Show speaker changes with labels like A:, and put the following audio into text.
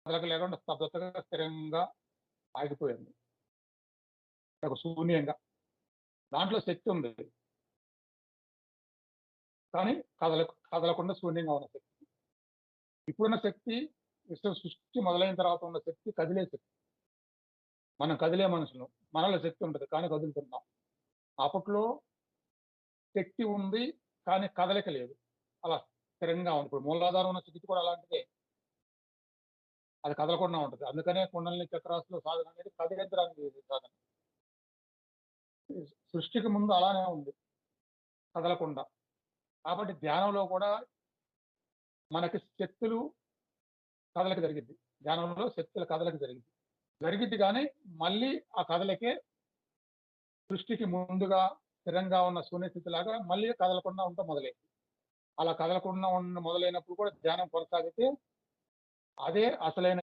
A: కదలిక లేకుండా స్తబ్దతగా స్థిరంగా ఆగిపోయింది. ఒక శూన్యంగా. దాంట్లో శక్తి ఉంది. కానీ కదలకుండా శూన్యంగా ఉన్న శక్తి. ఇప్పుడున్న శక్తి విశ్వ సృష్టి మొదలైన తర్వాత ఉన్న శక్తి కదిలే శక్తి. మనం కదిలే మనుషులం. మనలో శక్తి ఉంటది. కానీ కదులుతున్నాం. అప్పట్లో శక్తి ఉంది. కానీ కదలిక లేదు. అలా స్థిరంగా ఉంది. ఇప్పుడు మూలాధారం ఉన్న స్థితి కూడా అలాంటిదే. అది కదలకుండా ఉంటది. అందుకనే కుండలిని చక్రాసుల సాధన అనేది కదిలించడానికి సాధన. సృష్టికి ముందు అలానే ఉంది. కదలకుండా. కాబట్టి ధ్యానంలో కూడా మనకి శక్తులు కదలిక జరిగిద్ది. ధ్యానంలో శక్తుల కదలిక జరిగిద్ది. జరిగిద్ది గానీ మళ్ళీ ఆ కదలికే సృష్టికి ముందుగా స్థిరంగా ఉన్న శూన్యస్థితిలాగా మళ్ళీ కదలకుండా ఉండటం మొదలైంది. అలా కదలకుండా మొదలైనప్పుడు కూడా ధ్యానం కొనసాగితే అదే అసలైన